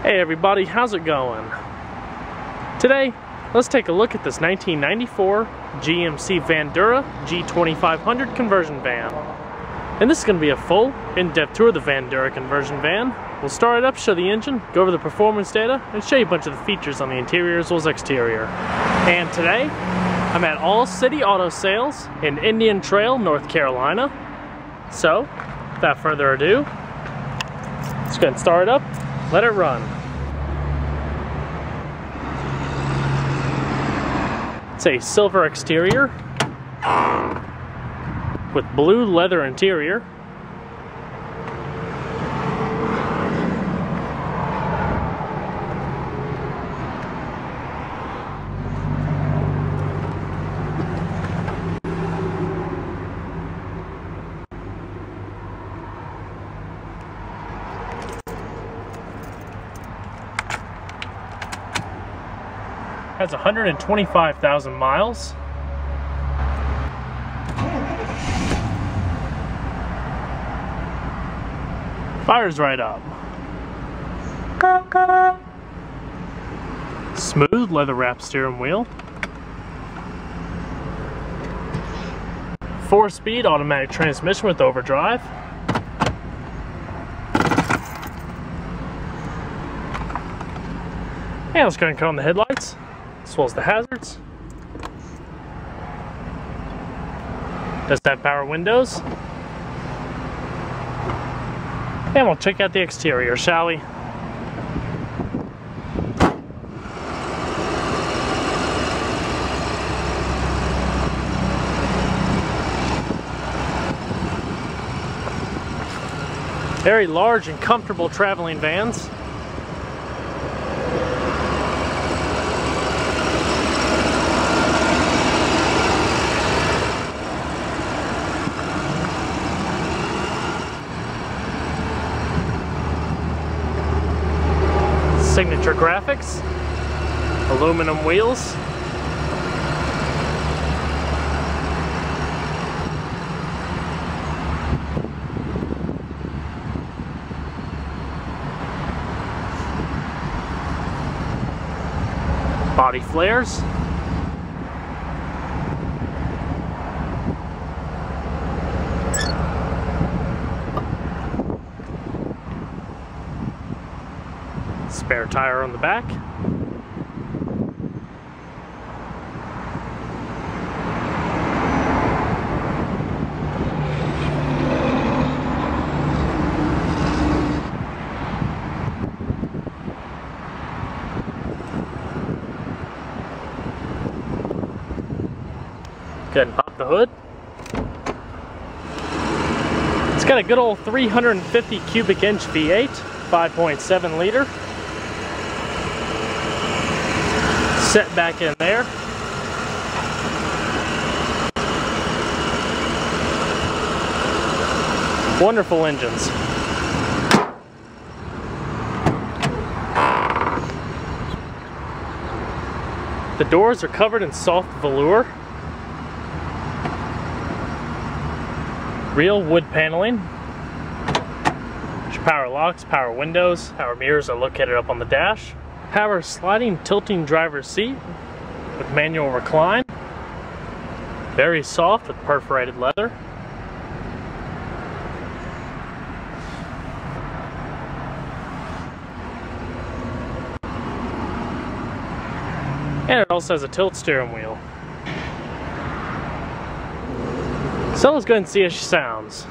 Hey everybody, how's it going? Today, let's take a look at this 1994 GMC Vandura G2500 conversion van. And this is going to be a full, in-depth tour of the Vandura conversion van. We'll start it up, show the engine, go over the performance data, and show you a bunch of the features on the interior as well as exterior. And today, I'm at All City Auto Sales in Indian Trail, North Carolina. So, without further ado, let's go ahead and start it up. Let it run. It's a silver exterior with blue leather interior. Has 125,000 miles. Fires right up. Smooth leather wrapped steering wheel. 4-speed automatic transmission with overdrive. And let's go ahead and cut on the headlights, as well as the hazards. Does have power windows. And we'll check out the exterior, shall we? Very large and comfortable traveling vans. Signature graphics, aluminum wheels, body flares, spare tire on the back. Go ahead and pop the hood. It's got a good old 350 cubic inch V8, 5.7 liter. Set back in there. Wonderful engines. The doors are covered in soft velour. Real wood paneling. Power locks, power windows, power mirrors are located up on the dash. Power sliding tilting driver's seat with manual recline. Very soft with perforated leather. And it also has a tilt steering wheel. So let's go ahead and see how she sounds.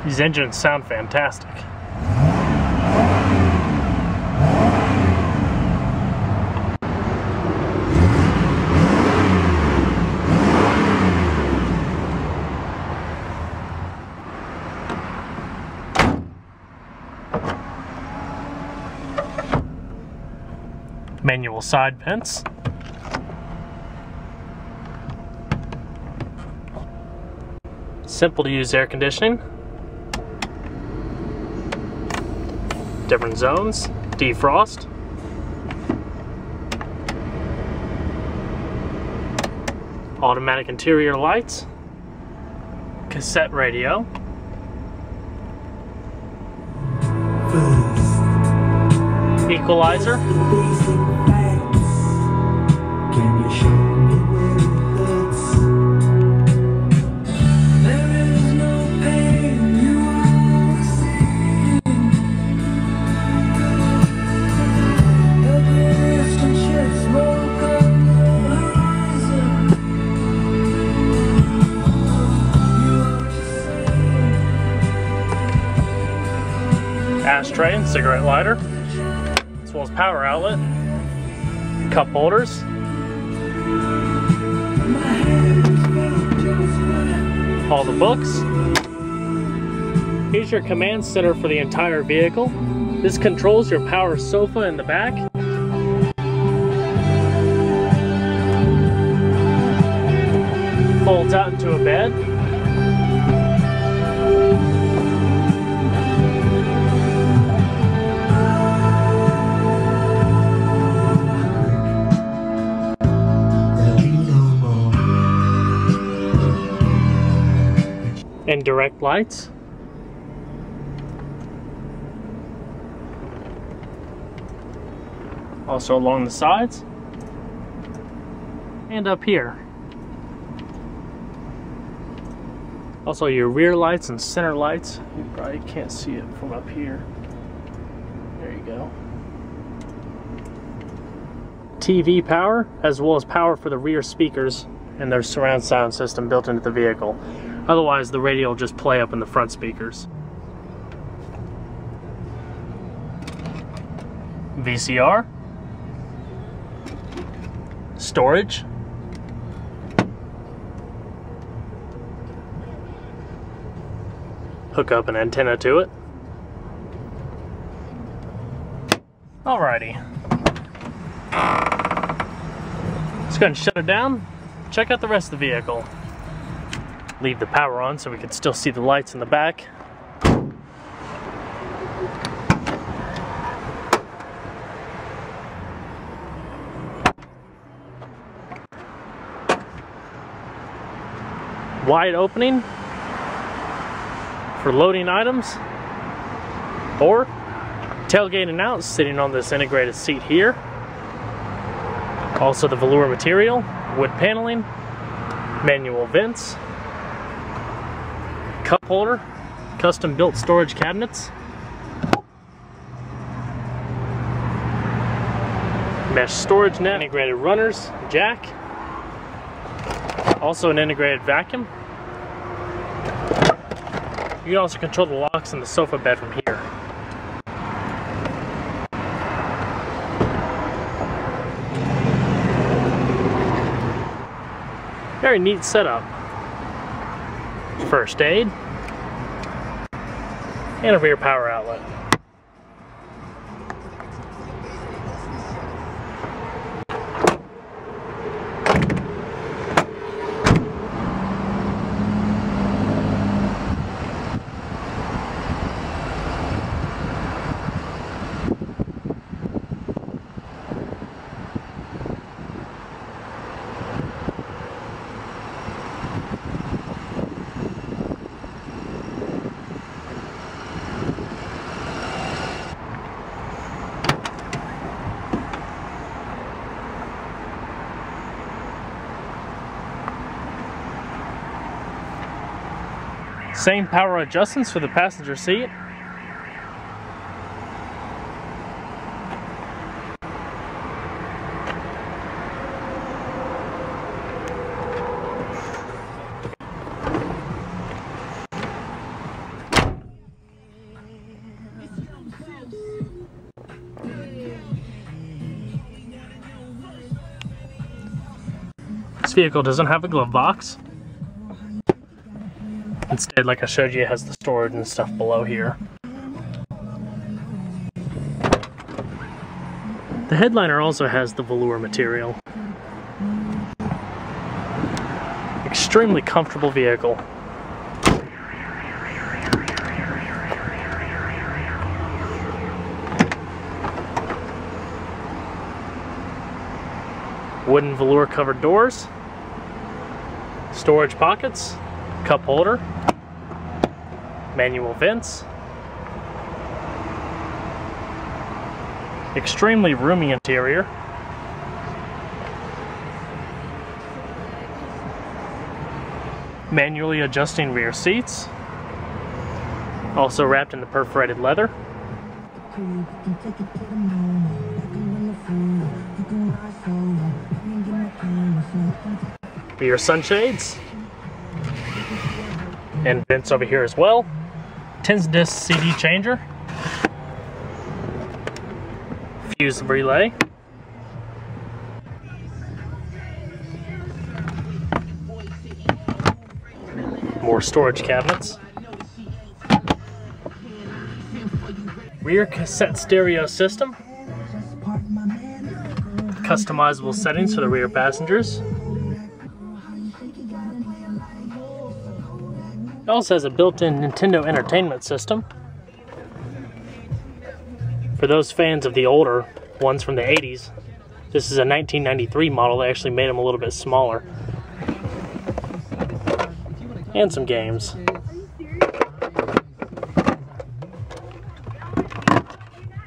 These engines sound fantastic. Manual side vents. Simple to use air conditioning. different zones, defrost, automatic interior lights, cassette radio, equalizer, ashtray and cigarette lighter, as well as power outlet, cup holders, all the books. Here's your command center for the entire vehicle. This controls your power sofa in the back. Folds out into a bed. And direct lights. Also along the sides and up here. Also your rear lights and center lights. You probably can't see it from up here. There you go. TV power, as well as power for the rear speakers and their surround sound system built into the vehicle. Otherwise, the radio will just play up in the front speakers. VCR. Storage. Hook up an antenna to it. Alrighty. Let's go ahead and shut it down. Check out the rest of the vehicle. Leave the power on so we can still see the lights in the back. Wide opening for loading items, or tailgating out sitting on this integrated seat here. Also the velour material, wood paneling, manual vents, cup holder, custom built storage cabinets, mesh storage net, integrated runners, jack, also an integrated vacuum. You can also control the locks in the sofa bed from here. Very neat setup. First aid and a rear power outlet. Same power adjustments for the passenger seat. This vehicle doesn't have a glove box. Instead, like I showed you, it has the storage and stuff below here. The headliner also has the velour material. Extremely comfortable vehicle. Wooden velour covered doors, storage pockets, cup holder, manual vents, extremely roomy interior, manually adjusting rear seats, also wrapped in the perforated leather. Rear sunshades and vents over here as well. 10-disc CD changer, fuse relay, more storage cabinets, rear cassette stereo system, customizable settings for the rear passengers. It also has a built-in Nintendo Entertainment System. For those fans of the older ones from the 80s, this is a 1993 model. They actually made them a little bit smaller. And some games.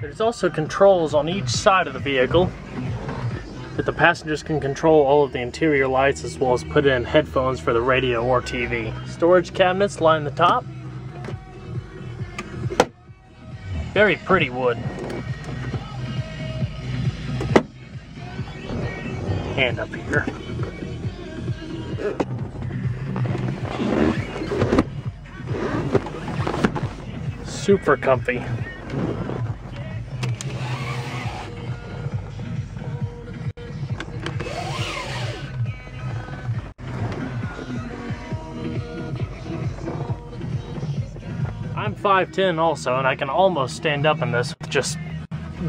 There's also controls on each side of the vehicle that the passengers can control all of the interior lights, as well as put in headphones for the radio or TV. Storage cabinets line the top. Very pretty wood. And up here. Super comfy. I'm 5'10" also, and I can almost stand up in this with just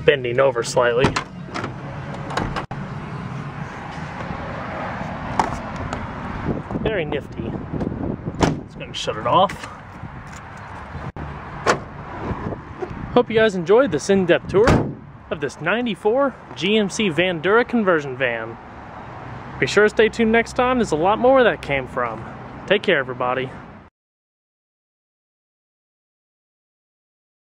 bending over slightly. Very nifty. Just gonna shut it off. Hope you guys enjoyed this in-depth tour of this 94 GMC Vandura conversion van. Be sure to stay tuned next time. There's a lot more where that came from. Take care, everybody.